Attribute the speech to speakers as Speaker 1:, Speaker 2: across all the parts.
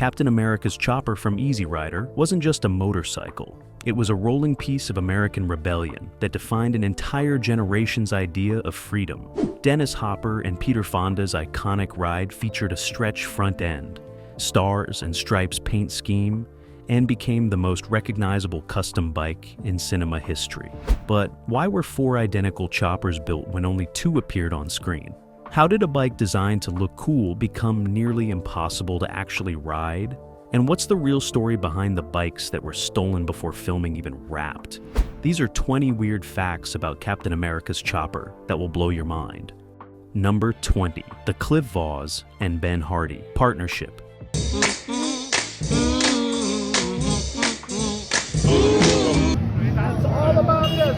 Speaker 1: Captain America's chopper from Easy Rider wasn't just a motorcycle. It was a rolling piece of American rebellion that defined an entire generation's idea of freedom. Dennis Hopper and Peter Fonda's iconic ride featured a stretch front end, stars and stripes paint scheme, and became the most recognizable custom bike in cinema history. But why were 4 identical choppers built when only 2 appeared on screen? How did a bike designed to look cool become nearly impossible to actually ride? And what's the real story behind the bikes that were stolen before filming even wrapped? These are 20 weird facts about Captain America's chopper that will blow your mind. Number 20. The Cliff Vos and Ben Hardy Partnership.
Speaker 2: That's all about this.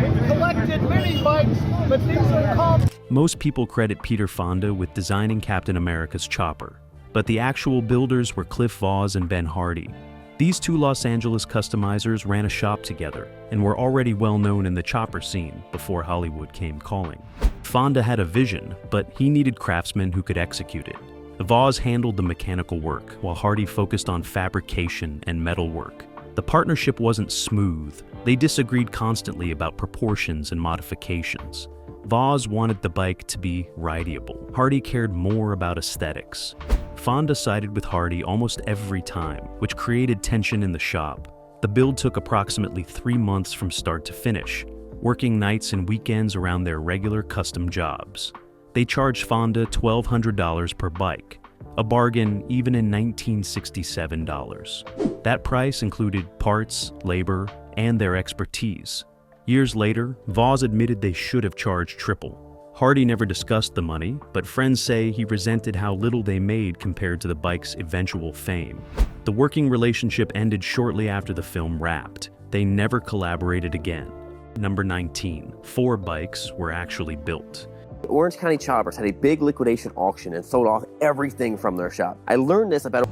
Speaker 2: We've collected many bikes, but these are called...
Speaker 1: Most people credit Peter Fonda with designing Captain America's chopper, but the actual builders were Cliff Vos and Ben Hardy. These 2 Los Angeles customizers ran a shop together and were already well known in the chopper scene before Hollywood came calling. Fonda had a vision, but he needed craftsmen who could execute it. The Vos handled the mechanical work, while Hardy focused on fabrication and metal work. The partnership wasn't smooth. They disagreed constantly about proportions and modifications. Vos wanted the bike to be rideable. Hardy cared more about aesthetics. Fonda sided with Hardy almost every time, which created tension in the shop. The build took approximately 3 months from start to finish, working nights and weekends around their regular custom jobs. They charged Fonda $1,200 per bike, a bargain even in 1967 dollars. That price included parts, labor, and their expertise. Years later, Vos admitted they should have charged triple. Hardy never discussed the money, but friends say he resented how little they made compared to the bike's eventual fame. The working relationship ended shortly after the film wrapped. They never collaborated again. Number 19. 4 bikes were actually built.
Speaker 3: Orange County Choppers had a big liquidation auction and sold off everything from their shop. I learned this about...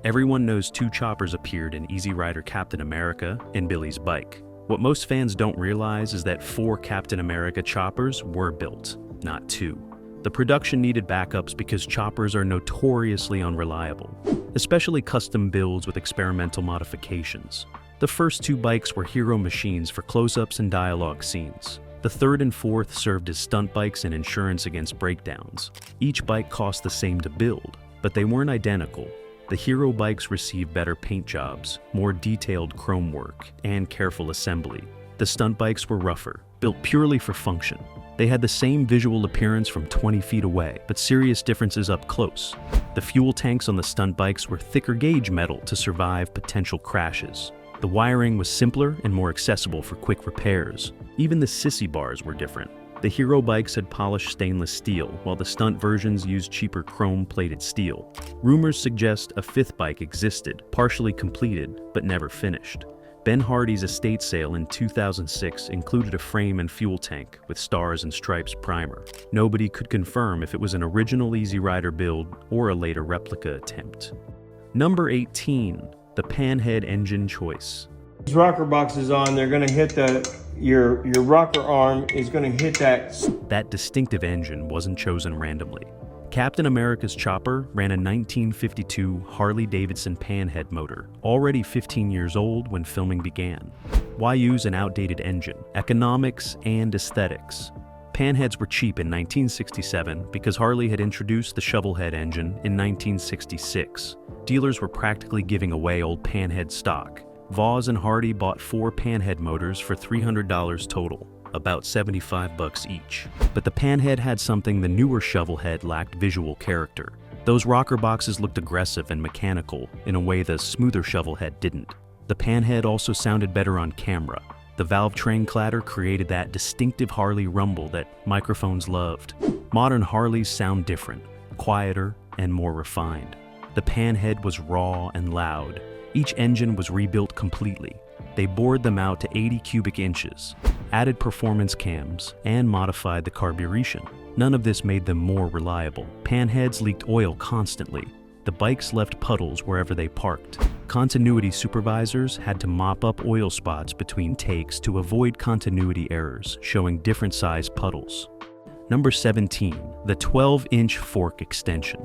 Speaker 1: Everyone knows 2 choppers appeared in Easy Rider Captain America and Billy's bike. What most fans don't realize is that 4 Captain America choppers were built, not 2. The production needed backups because choppers are notoriously unreliable, especially custom builds with experimental modifications. The first 2 bikes were hero machines for close-ups and dialogue scenes. The 3rd and 4th served as stunt bikes and insurance against breakdowns. Each bike cost the same to build, but they weren't identical. The hero bikes received better paint jobs, more detailed chrome work, and careful assembly. The stunt bikes were rougher, built purely for function. They had the same visual appearance from 20 feet away, but serious differences up close. The fuel tanks on the stunt bikes were thicker gauge metal to survive potential crashes. The wiring was simpler and more accessible for quick repairs. Even the Sissy bars were different. The hero bikes had polished stainless steel, while the stunt versions used cheaper chrome-plated steel. Rumors suggest a 5th bike existed, partially completed, but never finished. Ben Hardy's estate sale in 2006 included a frame and fuel tank with stars and stripes primer. Nobody could confirm if it was an original Easy Rider build or a later replica attempt. Number 18. The Panhead engine choice.
Speaker 4: These rocker boxes on, they're going to hit your rocker arm is going to hit that.
Speaker 1: That distinctive engine wasn't chosen randomly. Captain America's chopper ran a 1952 Harley-Davidson Panhead motor, already 15 years old when filming began. Why use an outdated engine? Economics and aesthetics. Panheads were cheap in 1967 because Harley had introduced the shovelhead engine in 1966. Dealers were practically giving away old Panhead stock. Vos and Hardy bought 4 Panhead motors for $300 total, about $75 each. But the Panhead had something the newer shovelhead lacked: visual character. Those rocker boxes looked aggressive and mechanical in a way the smoother shovelhead didn't. The Panhead also sounded better on camera. The valve train clatter created that distinctive Harley rumble that microphones loved. Modern Harleys sound different, quieter, and more refined. The Panhead was raw and loud. Each engine was rebuilt completely. They bored them out to 80 cubic inches, added performance cams, and modified the carburation. None of this made them more reliable. Panheads leaked oil constantly. The bikes left puddles wherever they parked. Continuity supervisors had to mop up oil spots between takes to avoid continuity errors, showing different size puddles. Number 17, the 12-inch fork extension.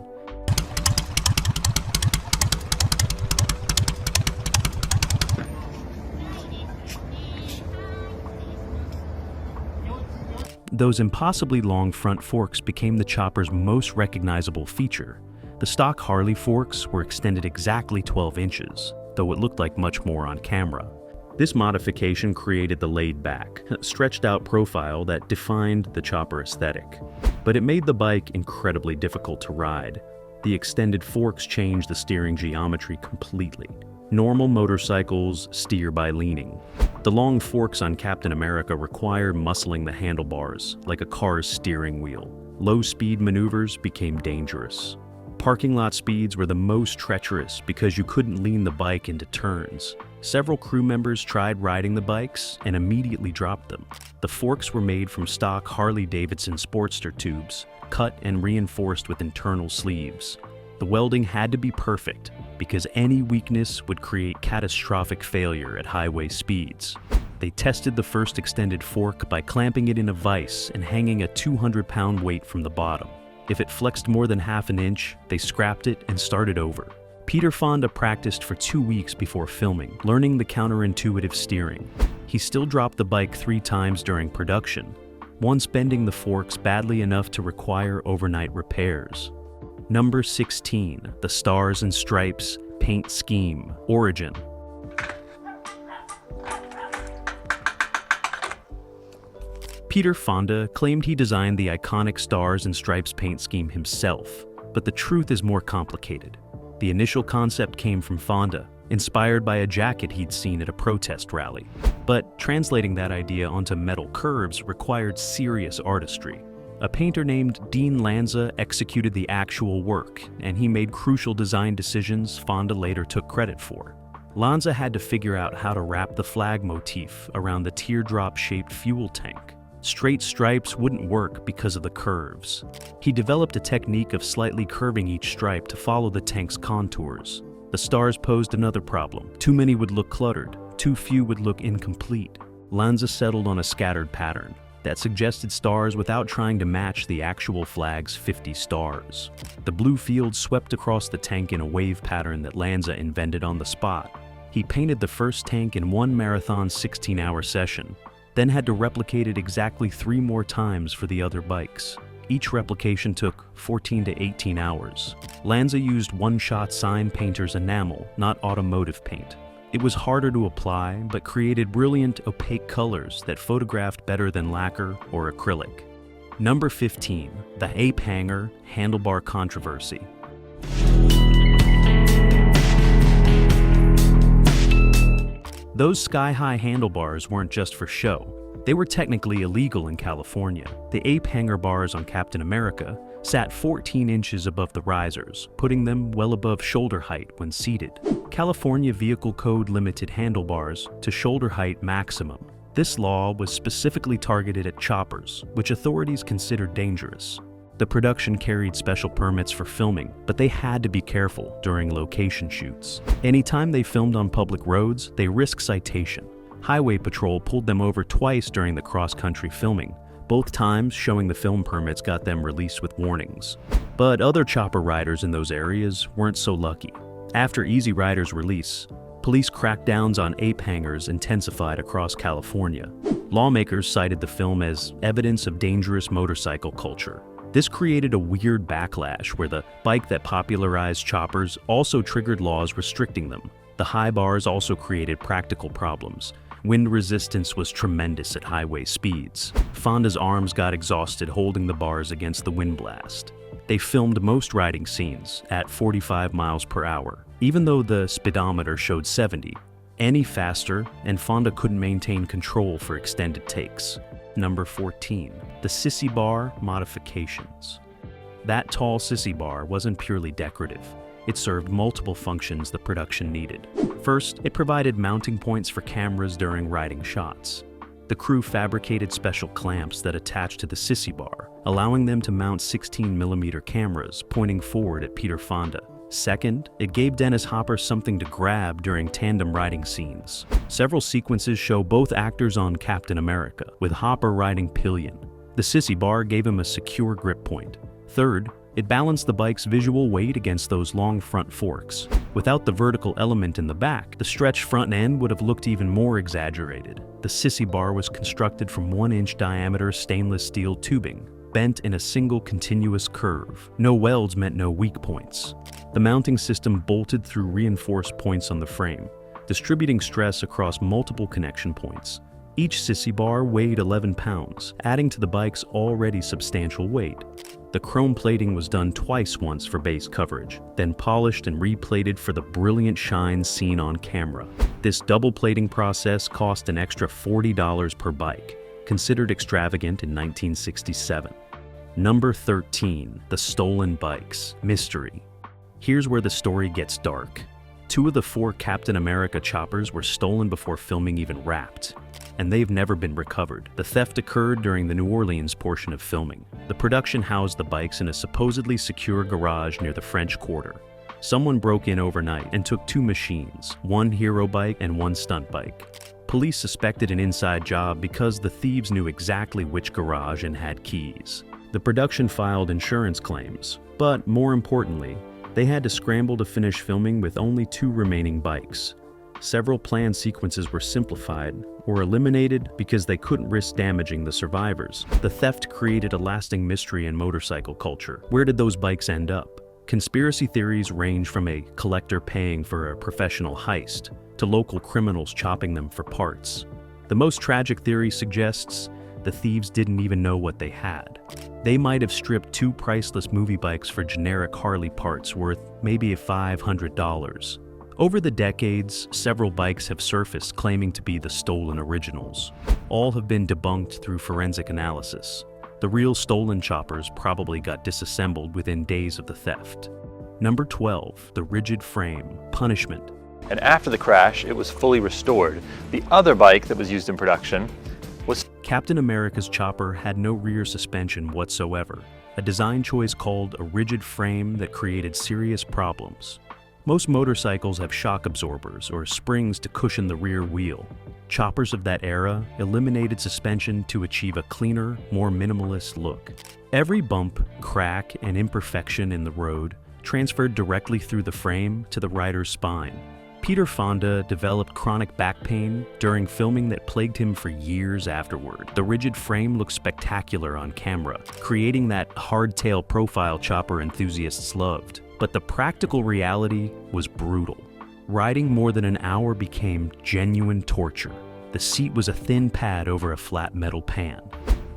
Speaker 1: Those impossibly long front forks became the chopper's most recognizable feature. The stock Harley forks were extended exactly 12 inches, though it looked like much more on camera. This modification created the laid-back, stretched-out profile that defined the chopper aesthetic. But it made the bike incredibly difficult to ride. The extended forks changed the steering geometry completely. Normal motorcycles steer by leaning. The long forks on Captain America required muscling the handlebars, like a car's steering wheel. Low-speed maneuvers became dangerous. Parking lot speeds were the most treacherous because you couldn't lean the bike into turns. Several crew members tried riding the bikes and immediately dropped them. The forks were made from stock Harley-Davidson Sportster tubes, cut and reinforced with internal sleeves. The welding had to be perfect because any weakness would create catastrophic failure at highway speeds. They tested the first extended fork by clamping it in a vise and hanging a 200-pound weight from the bottom. If it flexed more than half an inch, they scrapped it and started over. Peter Fonda practiced for 2 weeks before filming, learning the counterintuitive steering. He still dropped the bike 3 times during production, once bending the forks badly enough to require overnight repairs. Number 16, the Stars and Stripes paint scheme, origin. Peter Fonda claimed he designed the iconic Stars and Stripes paint scheme himself, but the truth is more complicated. The initial concept came from Fonda, inspired by a jacket he'd seen at a protest rally. But translating that idea onto metal curves required serious artistry. A painter named Dean Lanza executed the actual work, and he made crucial design decisions Fonda later took credit for. Lanza had to figure out how to wrap the flag motif around the teardrop-shaped fuel tank. Straight stripes wouldn't work because of the curves. He developed a technique of slightly curving each stripe to follow the tank's contours. The stars posed another problem. Too many would look cluttered, too few would look incomplete. Lanza settled on a scattered pattern that suggested stars without trying to match the actual flag's 50 stars. The blue field swept across the tank in a wave pattern that Lanza invented on the spot. He painted the first tank in one marathon 16-hour session, then had to replicate it exactly 3 more times for the other bikes. Each replication took 14 to 18 hours. Lanza used one-shot sign painter's enamel, not automotive paint. It was harder to apply, but created brilliant, opaque colors that photographed better than lacquer or acrylic. Number 15, the ape hanger handlebar controversy. Those sky-high handlebars weren't just for show. They were technically illegal in California. The ape hanger bars on Captain America sat 14 inches above the risers, putting them well above shoulder height when seated. California Vehicle Code limited handlebars to shoulder height maximum. This law was specifically targeted at choppers, which authorities considered dangerous. The production carried special permits for filming, but they had to be careful during location shoots. Anytime they filmed on public roads, they risked citation. Highway Patrol pulled them over twice during the cross-country filming. Both times, showing the film permits got them released with warnings. But other chopper riders in those areas weren't so lucky. After Easy Rider's release, police crackdowns on ape hangers intensified across California. Lawmakers cited the film as evidence of dangerous motorcycle culture. This created a weird backlash where the bike that popularized choppers also triggered laws restricting them. The high bars also created practical problems. Wind resistance was tremendous at highway speeds. Fonda's arms got exhausted holding the bars against the wind blast. They filmed most riding scenes at 45 miles per hour, even though the speedometer showed 70. Any faster, and Fonda couldn't maintain control for extended takes. Number 14, the Sissy bar modifications. That tall Sissy bar wasn't purely decorative. It served multiple functions the production needed. First, it provided mounting points for cameras during riding shots. The crew fabricated special clamps that attached to the Sissy bar, allowing them to mount 16mm cameras pointing forward at Peter Fonda. Second, it gave Dennis Hopper something to grab during tandem riding scenes. Several sequences show both actors on Captain America, with Hopper riding pillion. The Sissy bar gave him a secure grip point. Third, it balanced the bike's visual weight against those long front forks. Without the vertical element in the back, the stretched front end would have looked even more exaggerated. The Sissy bar was constructed from 1-inch diameter stainless steel tubing, bent in a single continuous curve. No welds meant no weak points. The mounting system bolted through reinforced points on the frame, distributing stress across multiple connection points. Each Sissy bar weighed 11 pounds, adding to the bike's already substantial weight. The chrome plating was done twice, once for base coverage, then polished and replated for the brilliant shine seen on camera. This double plating process cost an extra $40 per bike, considered extravagant in 1967. Number 13, the stolen bikes. Mystery. Here's where the story gets dark. 2 of the 4 Captain America choppers were stolen before filming even wrapped, and they've never been recovered. The theft occurred during the New Orleans portion of filming. The production housed the bikes in a supposedly secure garage near the French Quarter. Someone broke in overnight and took 2 machines, 1 hero bike and 1 stunt bike. Police suspected an inside job because the thieves knew exactly which garage and had keys. The production filed insurance claims, but more importantly, they had to scramble to finish filming with only 2 remaining bikes. Several planned sequences were simplified or eliminated because they couldn't risk damaging the survivors. The theft created a lasting mystery in motorcycle culture. Where did those bikes end up? Conspiracy theories range from a collector paying for a professional heist to local criminals chopping them for parts. The most tragic theory suggests the thieves didn't even know what they had. They might have stripped 2 priceless movie bikes for generic Harley parts worth maybe $500. Over the decades, several bikes have surfaced claiming to be the stolen originals. All have been debunked through forensic analysis. The real stolen choppers probably got disassembled within days of the theft. Number 12, the rigid frame. Punishment.
Speaker 5: And after the crash, it was fully restored. The other bike that was used in production was...
Speaker 1: Captain America's chopper had no rear suspension whatsoever, a design choice called a rigid frame that created serious problems. Most motorcycles have shock absorbers or springs to cushion the rear wheel. Choppers of that era eliminated suspension to achieve a cleaner, more minimalist look. Every bump, crack, and imperfection in the road transferred directly through the frame to the rider's spine. Peter Fonda developed chronic back pain during filming that plagued him for years afterward. The rigid frame looked spectacular on camera, creating that hardtail profile chopper enthusiasts loved. But the practical reality was brutal. Riding more than an hour became genuine torture. The seat was a thin pad over a flat metal pan.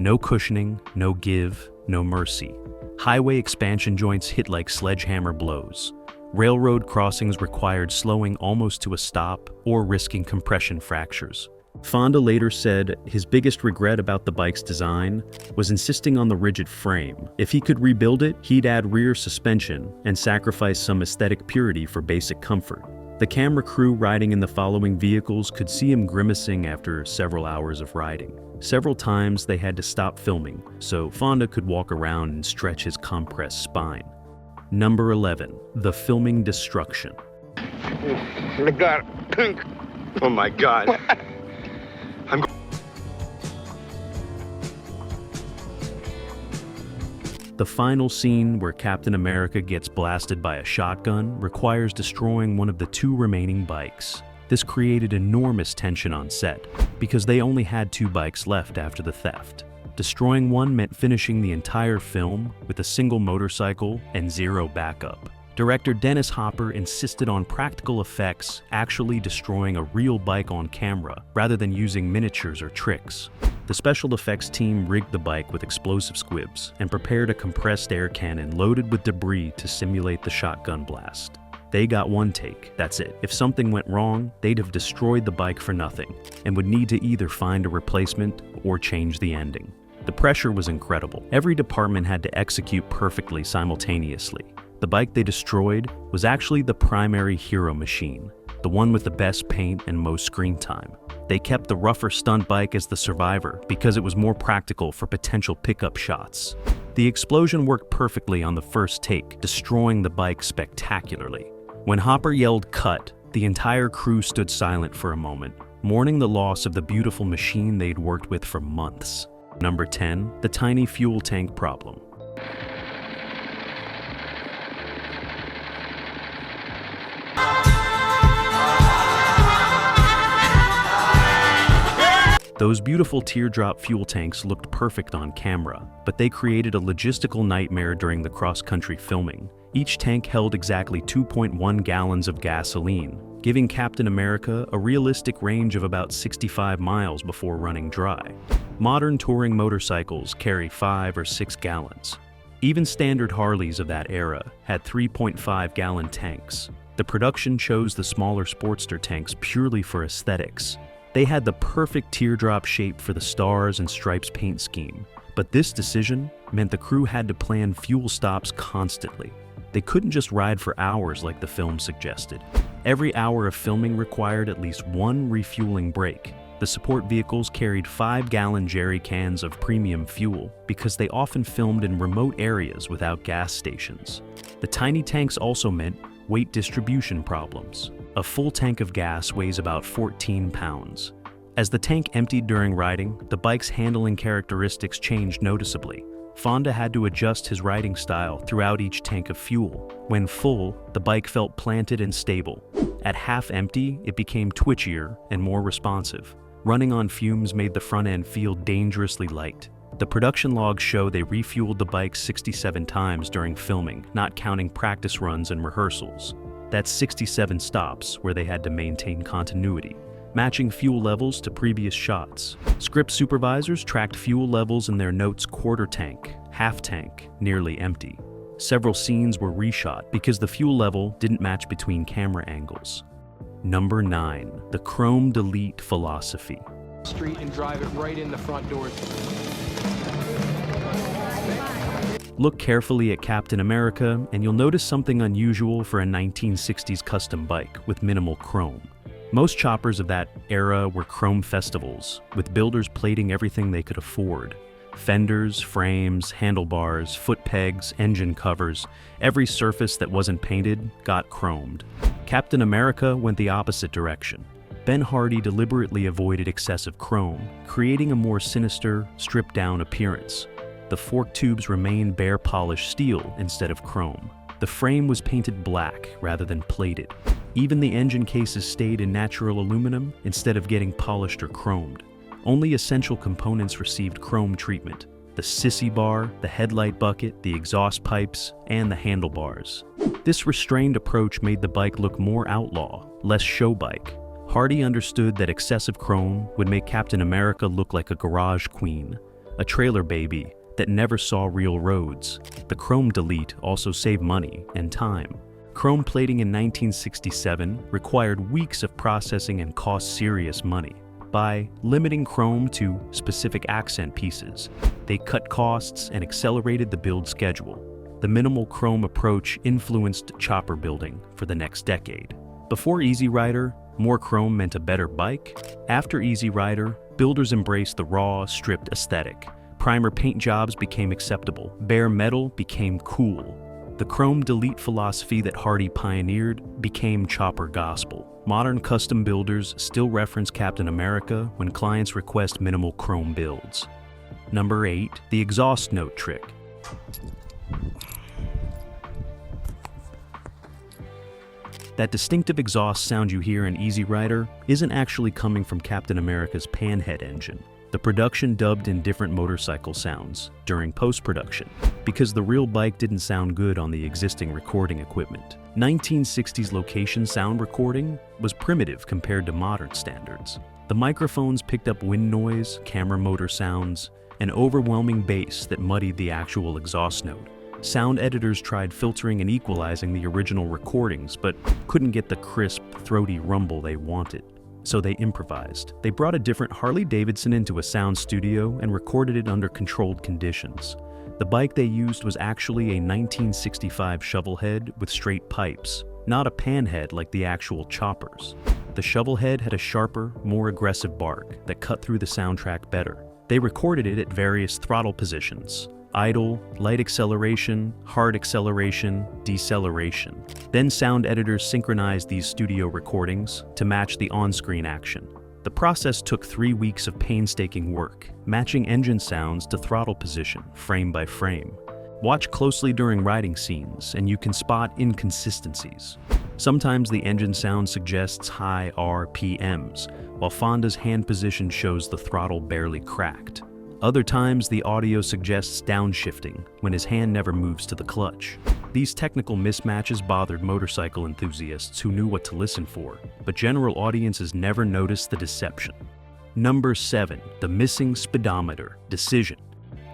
Speaker 1: No cushioning, no give, no mercy. Highway expansion joints hit like sledgehammer blows. Railroad crossings required slowing almost to a stop or risking compression fractures. Fonda later said his biggest regret about the bike's design was insisting on the rigid frame. If he could rebuild it, he'd add rear suspension and sacrifice some aesthetic purity for basic comfort. The camera crew riding in the following vehicles could see him grimacing after several hours of riding. Several times they had to stop filming so Fonda could walk around and stretch his compressed spine. Number 11, the filming destruction.
Speaker 6: Oh my God. Oh my God.
Speaker 1: The final scene where Captain America gets blasted by a shotgun requires destroying one of the 2 remaining bikes. This created enormous tension on set because they only had 2 bikes left after the theft. Destroying one meant finishing the entire film with a single motorcycle and 0 backup. Director Dennis Hopper insisted on practical effects, actually destroying a real bike on camera rather than using miniatures or tricks. The special effects team rigged the bike with explosive squibs and prepared a compressed air cannon loaded with debris to simulate the shotgun blast. They got 1 take, that's it. If something went wrong, they'd have destroyed the bike for nothing and would need to either find a replacement or change the ending. The pressure was incredible. Every department had to execute perfectly simultaneously. The bike they destroyed was actually the primary hero machine, the one with the best paint and most screen time. They kept the rougher stunt bike as the survivor because it was more practical for potential pickup shots. The explosion worked perfectly on the first take, destroying the bike spectacularly. When Hopper yelled "cut," the entire crew stood silent for a moment, mourning the loss of the beautiful machine they'd worked with for months. Number 10, the tiny fuel tank problem. Those beautiful teardrop fuel tanks looked perfect on camera, but they created a logistical nightmare during the cross-country filming. Each tank held exactly 2.1 gallons of gasoline, giving Captain America a realistic range of about 65 miles before running dry. Modern touring motorcycles carry 5 or 6 gallons. Even standard Harleys of that era had 3.5-gallon tanks. The production chose the smaller Sportster tanks purely for aesthetics. They had the perfect teardrop shape for the stars and stripes paint scheme, but this decision meant the crew had to plan fuel stops constantly. They couldn't just ride for hours like the film suggested. Every hour of filming required at least one refueling break. The support vehicles carried 5-gallon jerry cans of premium fuel because they often filmed in remote areas without gas stations. The tiny tanks also meant weight distribution problems. A full tank of gas weighs about 14 pounds. As the tank emptied during riding, the bike's handling characteristics changed noticeably. Fonda had to adjust his riding style throughout each tank of fuel. When full, the bike felt planted and stable. At half empty, it became twitchier and more responsive. Running on fumes made the front end feel dangerously light. The production logs show they refueled the bike 67 times during filming, not counting practice runs and rehearsals. That's 67 stops where they had to maintain continuity, matching fuel levels to previous shots. Script supervisors tracked fuel levels in their notes: quarter tank, half tank, nearly empty. Several scenes were reshot because the fuel level didn't match between camera angles. Number 9, the chrome delete philosophy.
Speaker 7: Street and drive it right in the front door.
Speaker 1: Look carefully at Captain America, and you'll notice something unusual for a 1960s custom bike with minimal chrome. Most choppers of that era were chrome festivals, with builders plating everything they could afford. Fenders, frames, handlebars, foot pegs, engine covers, every surface that wasn't painted got chromed. Captain America went the opposite direction. Ben Hardy deliberately avoided excessive chrome, creating a more sinister, stripped-down appearance. The fork tubes remained bare polished steel instead of chrome. The frame was painted black rather than plated. Even the engine cases stayed in natural aluminum instead of getting polished or chromed. Only essential components received chrome treatment: the Sissy bar, the headlight bucket, the exhaust pipes, and the handlebars. This restrained approach made the bike look more outlaw, less show bike. Hardy understood that excessive chrome would make Captain America look like a garage queen, a trailer baby that never saw real roads. The chrome delete also saved money and time. Chrome plating in 1967 required weeks of processing and cost serious money. By limiting chrome to specific accent pieces, they cut costs and accelerated the build schedule. The minimal chrome approach influenced chopper building for the next decade. Before Easy Rider, more chrome meant a better bike. After Easy Rider, builders embraced the raw, stripped aesthetic. Primer paint jobs became acceptable. Bare metal became cool. The chrome delete philosophy that Hardy pioneered became chopper gospel. Modern custom builders still reference Captain America when clients request minimal chrome builds. Number 8, the exhaust note trick. That distinctive exhaust sound you hear in Easy Rider isn't actually coming from Captain America's panhead engine. The production dubbed in different motorcycle sounds during post-production because the real bike didn't sound good on the existing recording equipment. 1960s location sound recording was primitive compared to modern standards. The microphones picked up wind noise, camera motor sounds, and overwhelming bass that muddied the actual exhaust note. Sound editors tried filtering and equalizing the original recordings, but couldn't get the crisp, throaty rumble they wanted. So they improvised. They brought a different Harley-Davidson into a sound studio and recorded it under controlled conditions. The bike they used was actually a 1965 shovelhead with straight pipes, not a panhead like the actual choppers. The shovelhead had a sharper, more aggressive bark that cut through the soundtrack better. They recorded it at various throttle positions: idle, light acceleration, hard acceleration, deceleration. Then sound editors synchronized these studio recordings to match the on-screen action. The process took 3 weeks of painstaking work, matching engine sounds to throttle position, frame by frame. Watch closely during riding scenes, and you can spot inconsistencies. Sometimes the engine sound suggests high RPMs, while Fonda's hand position shows the throttle barely cracked. Other times, the audio suggests downshifting, when his hand never moves to the clutch. These technical mismatches bothered motorcycle enthusiasts who knew what to listen for, but general audiences never noticed the deception. Number 7. The missing speedometer. Decision.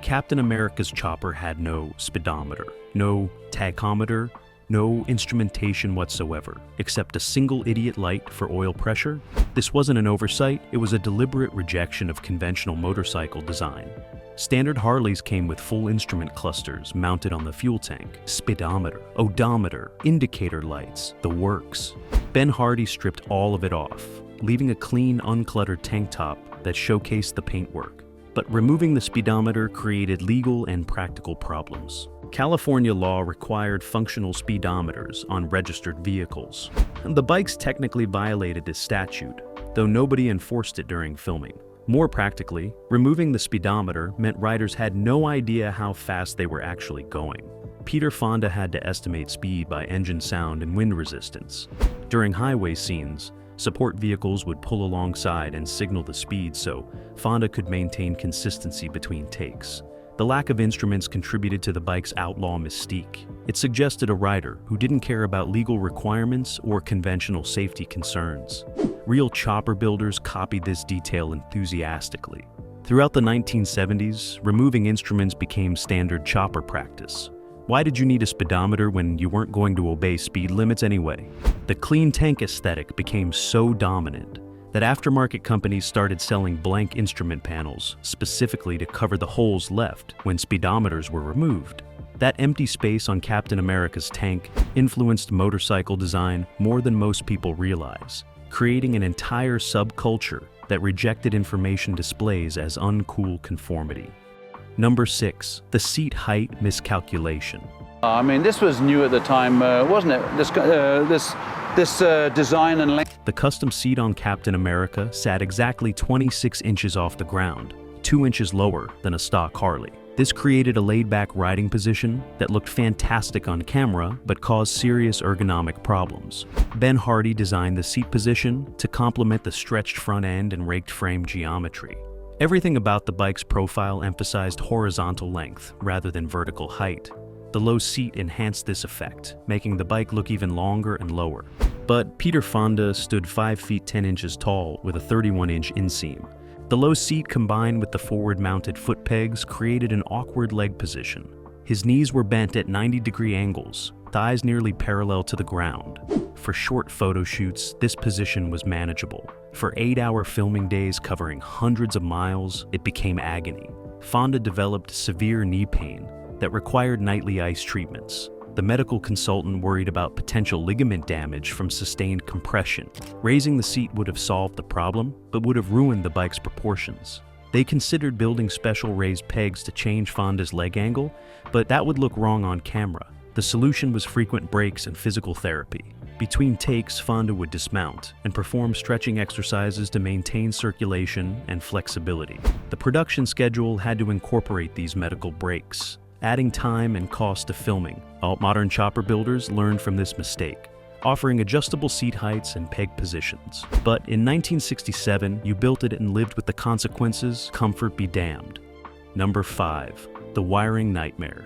Speaker 1: Captain America's chopper had no speedometer, no tachometer, no instrumentation whatsoever, except a single idiot light for oil pressure. This wasn't an oversight, it was a deliberate rejection of conventional motorcycle design. Standard Harleys came with full instrument clusters mounted on the fuel tank, speedometer, odometer, indicator lights, the works. Ben Hardy stripped all of it off, leaving a clean, uncluttered tank top that showcased the paintwork. But removing the speedometer created legal and practical problems. California law required functional speedometers on registered vehicles. The bikes technically violated this statute, though nobody enforced it during filming. More practically, removing the speedometer meant riders had no idea how fast they were actually going. Peter Fonda had to estimate speed by engine sound and wind resistance. During highway scenes, support vehicles would pull alongside and signal the speed so Fonda could maintain consistency between takes. The lack of instruments contributed to the bike's outlaw mystique. It suggested a rider who didn't care about legal requirements or conventional safety concerns. Real chopper builders copied this detail enthusiastically. Throughout the 1970s, removing instruments became standard chopper practice. Why did you need a speedometer when you weren't going to obey speed limits anyway? The clean tank aesthetic became so dominant that aftermarket companies started selling blank instrument panels specifically to cover the holes left when speedometers were removed. That empty space on Captain America's tank influenced motorcycle design more than most people realize, creating an entire subculture that rejected information displays as uncool conformity. Number 6. The seat height miscalculation.
Speaker 8: I mean, this was new at the time, wasn't it? This design and length.
Speaker 1: The custom seat on Captain America sat exactly 26 inches off the ground, 2 inches lower than a stock Harley. This created a laid-back riding position that looked fantastic on camera but caused serious ergonomic problems. Ben Hardy designed the seat position to complement the stretched front end and raked frame geometry. Everything about the bike's profile emphasized horizontal length rather than vertical height. The low seat enhanced this effect, making the bike look even longer and lower. But Peter Fonda stood 5 feet 10 inches tall with a 31-inch inseam. The low seat combined with the forward-mounted foot pegs created an awkward leg position. His knees were bent at 90-degree angles, thighs nearly parallel to the ground. For short photo shoots, this position was manageable. For 8-hour filming days covering hundreds of miles, it became agony. Fonda developed severe knee pain that required nightly ice treatments. The medical consultant worried about potential ligament damage from sustained compression. Raising the seat would have solved the problem, but would have ruined the bike's proportions. They considered building special raised pegs to change Fonda's leg angle, but that would look wrong on camera. The solution was frequent breaks and physical therapy. Between takes, Fonda would dismount and perform stretching exercises to maintain circulation and flexibility. The production schedule had to incorporate these medical breaks, adding time and cost to filming. All modern chopper builders learned from this mistake, offering adjustable seat heights and peg positions. But in 1967, you built it and lived with the consequences, comfort be damned. Number 5. The wiring nightmare.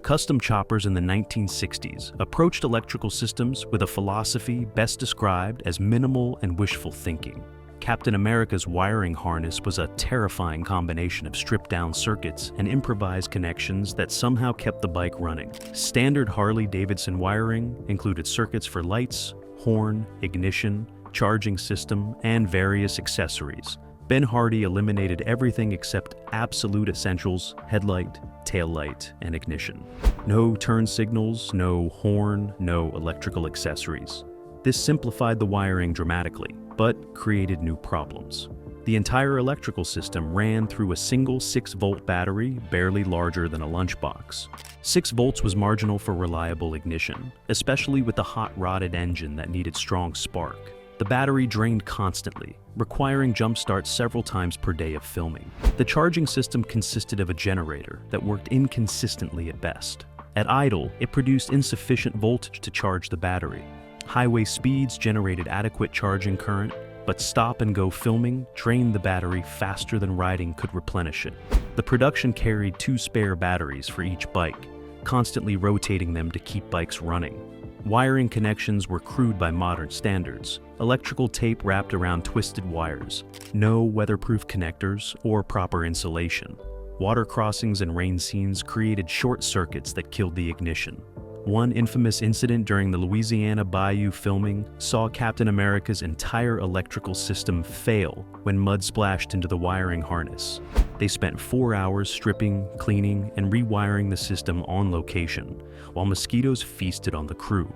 Speaker 1: Custom choppers in the 1960s approached electrical systems with a philosophy best described as minimal and wishful thinking. Captain America's wiring harness was a terrifying combination of stripped-down circuits and improvised connections that somehow kept the bike running. Standard Harley-Davidson wiring included circuits for lights, horn, ignition, charging system, and various accessories. Ben Hardy eliminated everything except absolute essentials: headlight, taillight, and ignition. No turn signals, no horn, no electrical accessories. This simplified the wiring dramatically, but created new problems. The The entire electrical system ran through a single 6-volt battery barely larger than a lunchbox. 6 volts was marginal for reliable ignition, especially with the hot-rodded engine that needed strong spark. The battery drained constantly, requiring jump starts several times per day of filming. The charging system consisted of a generator that worked inconsistently at best. At idle, it produced insufficient voltage to charge the battery. Highway speeds generated adequate charging current, but stop-and-go filming drained the battery faster than riding could replenish it. The production carried 2 spare batteries for each bike, constantly rotating them to keep bikes running. Wiring connections were crude by modern standards, electrical tape wrapped around twisted wires, no weatherproof connectors or proper insulation. Water crossings and rain scenes created short circuits that killed the ignition. One infamous incident during the Louisiana Bayou filming saw Captain America's entire electrical system fail when mud splashed into the wiring harness. They spent 4 hours stripping, cleaning, and rewiring the system on location, while mosquitoes feasted on the crew.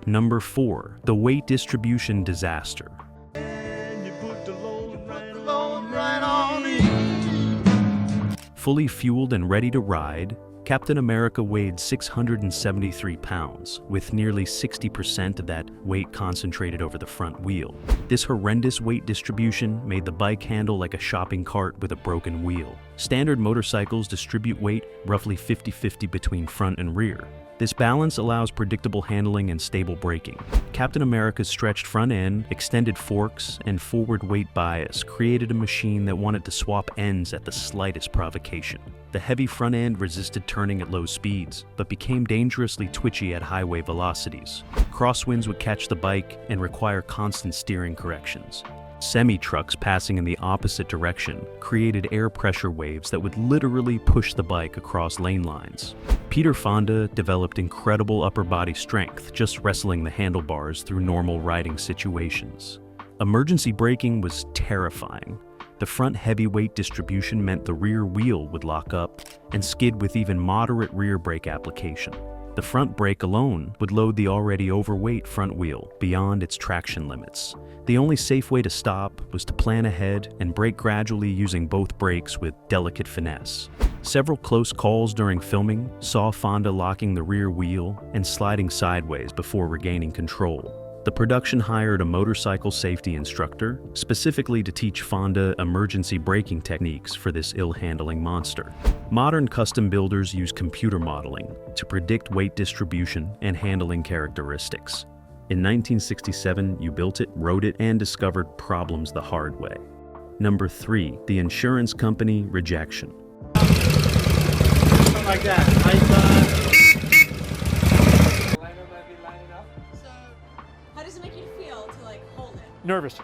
Speaker 1: Number 4, the weight distribution disaster. Fully fueled and ready to ride, Captain America weighed 673 pounds, with nearly 60% of that weight concentrated over the front wheel. This horrendous weight distribution made the bike handle like a shopping cart with a broken wheel. Standard motorcycles distribute weight roughly 50-50 between front and rear. This balance allows predictable handling and stable braking. Captain America's stretched front end, extended forks, and forward weight bias created a machine that wanted to swap ends at the slightest provocation. The heavy front end resisted turning at low speeds, but became dangerously twitchy at highway velocities. Crosswinds would catch the bike and require constant steering corrections. Semi-trucks passing in the opposite direction created air pressure waves that would literally push the bike across lane lines. Peter Fonda developed incredible upper body strength just wrestling the handlebars through normal riding situations. Emergency braking was terrifying. The front heavyweight distribution meant the rear wheel would lock up and skid with even moderate rear brake application. The front brake alone would load the already overweight front wheel beyond its traction limits. The only safe way to stop was to plan ahead and brake gradually using both brakes with delicate finesse. Several close calls during filming saw Fonda locking the rear wheel and sliding sideways before regaining control. The production hired a motorcycle safety instructor specifically to teach Fonda emergency braking techniques for this ill-handling monster. Modern custom builders use computer modeling to predict weight distribution and handling characteristics. In 1967, you built it, wrote it, and discovered problems the hard way. Number 3, the insurance company rejection.
Speaker 2: Something like that.
Speaker 9: How does it make you feel to hold it?
Speaker 2: Nervous.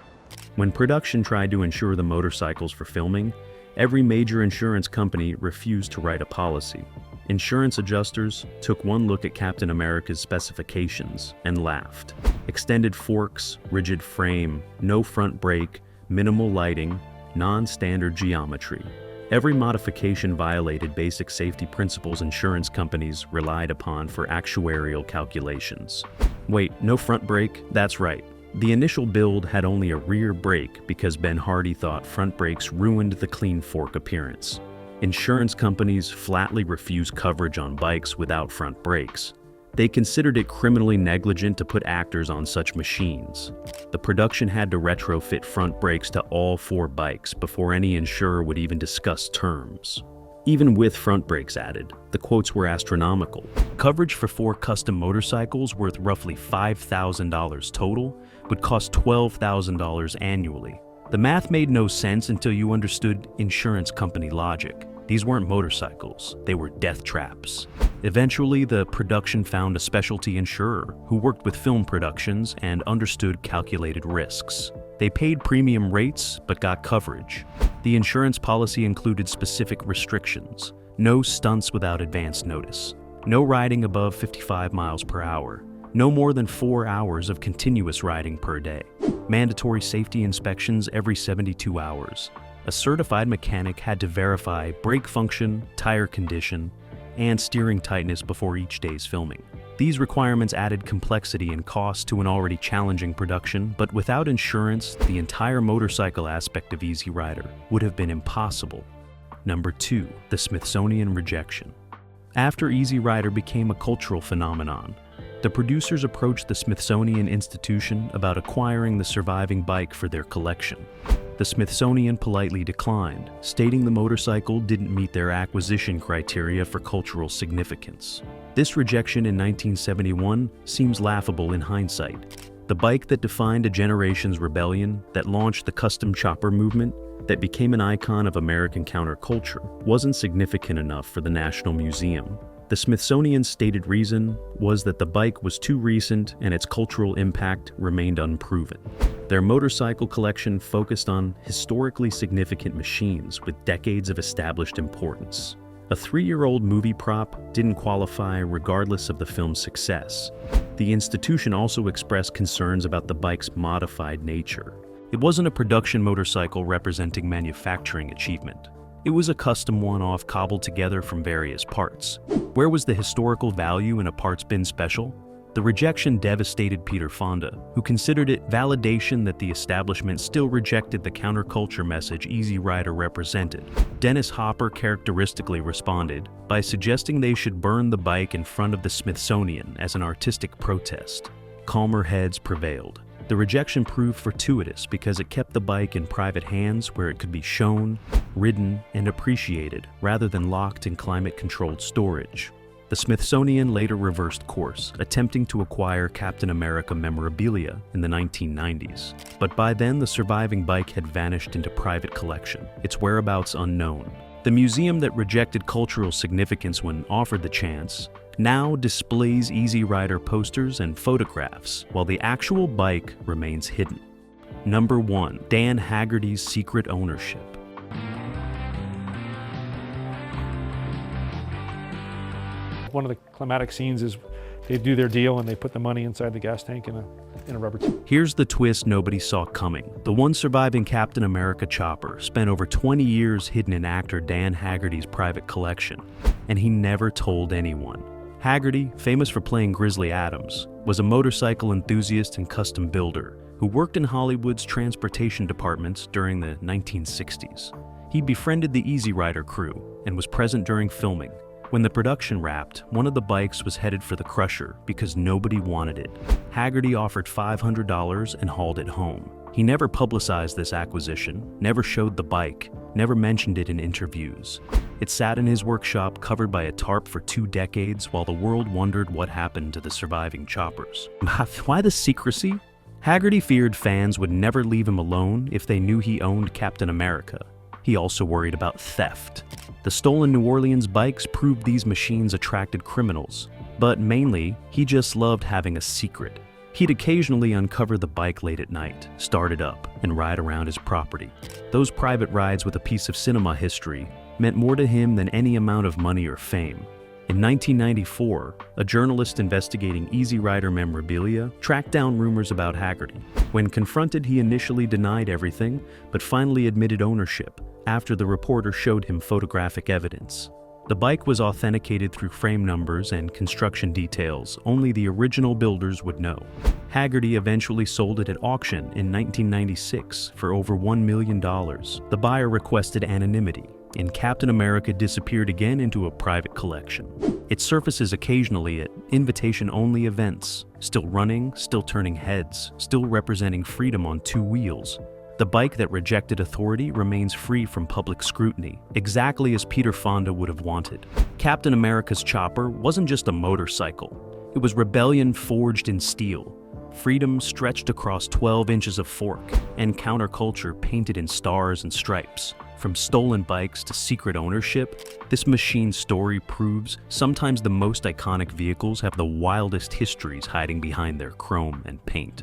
Speaker 1: When production tried to insure the motorcycles for filming, every major insurance company refused to write a policy. Insurance adjusters took one look at Captain America's specifications and laughed. Extended forks, rigid frame, no front brake, minimal lighting, non-standard geometry. Every modification violated basic safety principles insurance companies relied upon for actuarial calculations. Wait, no front brake? That's right. The initial build had only a rear brake because Ben Hardy thought front brakes ruined the clean fork appearance. Insurance companies flatly refused coverage on bikes without front brakes. They considered it criminally negligent to put actors on such machines. The production had to retrofit front brakes to all 4 bikes before any insurer would even discuss terms. Even with front brakes added, the quotes were astronomical. Coverage for 4 custom motorcycles worth roughly $5,000 total would cost $12,000 annually. The math made no sense until you understood insurance company logic. These weren't motorcycles, they were death traps. Eventually, the production found a specialty insurer who worked with film productions and understood calculated risks. They paid premium rates, but got coverage. The insurance policy included specific restrictions. No stunts without advance notice. No riding above 55 miles per hour. No more than 4 hours of continuous riding per day. Mandatory safety inspections every 72 hours. A certified mechanic had to verify brake function, tire condition, and steering tightness before each day's filming. These requirements added complexity and cost to an already challenging production, but without insurance, the entire motorcycle aspect of Easy Rider would have been impossible. Number 2, the Smithsonian rejection. After Easy Rider became a cultural phenomenon, the producers approached the Smithsonian Institution about acquiring the surviving bike for their collection. The Smithsonian politely declined, stating the motorcycle didn't meet their acquisition criteria for cultural significance. This rejection in 1971 seems laughable in hindsight. The bike that defined a generation's rebellion, that launched the custom chopper movement, that became an icon of American counterculture, wasn't significant enough for the National Museum. The Smithsonian's stated reason was that the bike was too recent and its cultural impact remained unproven. Their motorcycle collection focused on historically significant machines with decades of established importance. A 3-year-old movie prop didn't qualify regardless of the film's success. The institution also expressed concerns about the bike's modified nature. It wasn't a production motorcycle representing manufacturing achievement. It was a custom one-off cobbled together from various parts. Where was the historical value in a parts bin special? The rejection devastated Peter Fonda, who considered it validation that the establishment still rejected the counterculture message Easy Rider represented. Dennis Hopper characteristically responded by suggesting they should burn the bike in front of the Smithsonian as an artistic protest. Calmer heads prevailed. The rejection proved fortuitous because it kept the bike in private hands where it could be shown, ridden, and appreciated rather than locked in climate-controlled storage. The Smithsonian later reversed course, attempting to acquire Captain America memorabilia in the 1990s. But by then, the surviving bike had vanished into private collection, its whereabouts unknown. The museum that rejected cultural significance when offered the chance now displays Easy Rider posters and photographs, while the actual bike remains hidden. Number 1, Dan Haggerty's secret ownership.
Speaker 10: One of the climatic scenes is they do their deal and they put the money inside the gas tank in a rubber tube.
Speaker 1: Here's the twist nobody saw coming. The one surviving Captain America chopper spent over 20 years hidden in actor Dan Haggerty's private collection, and he never told anyone. Haggerty, famous for playing Grizzly Adams, was a motorcycle enthusiast and custom builder who worked in Hollywood's transportation departments during the 1960s. He befriended the Easy Rider crew and was present during filming. When the production wrapped, one of the bikes was headed for the crusher because nobody wanted it. Haggerty offered $500 and hauled it home. He never publicized this acquisition, never showed the bike, never mentioned it in interviews. It sat in his workshop covered by a tarp for 2 decades while the world wondered what happened to the surviving choppers. Why the secrecy? Haggerty feared fans would never leave him alone if they knew he owned Captain America. He also worried about theft. The stolen New Orleans bikes proved these machines attracted criminals, but mainly, he just loved having a secret. He'd occasionally uncover the bike late at night, start it up, and ride around his property. Those private rides with a piece of cinema history meant more to him than any amount of money or fame. In 1994, a journalist investigating Easy Rider memorabilia tracked down rumors about Haggerty. When confronted, he initially denied everything, but finally admitted ownership after the reporter showed him photographic evidence. The bike was authenticated through frame numbers and construction details only the original builders would know. Haggerty eventually sold it at auction in 1996 for over $1 million. The buyer requested anonymity, and Captain America disappeared again into a private collection. It surfaces occasionally at invitation-only events, still running, still turning heads, still representing freedom on 2 wheels. The bike that rejected authority remains free from public scrutiny, exactly as Peter Fonda would have wanted. Captain America's chopper wasn't just a motorcycle. It was rebellion forged in steel, freedom stretched across 12 inches of fork, and counterculture painted in stars and stripes. From stolen bikes to secret ownership, this machine's story proves sometimes the most iconic vehicles have the wildest histories hiding behind their chrome and paint.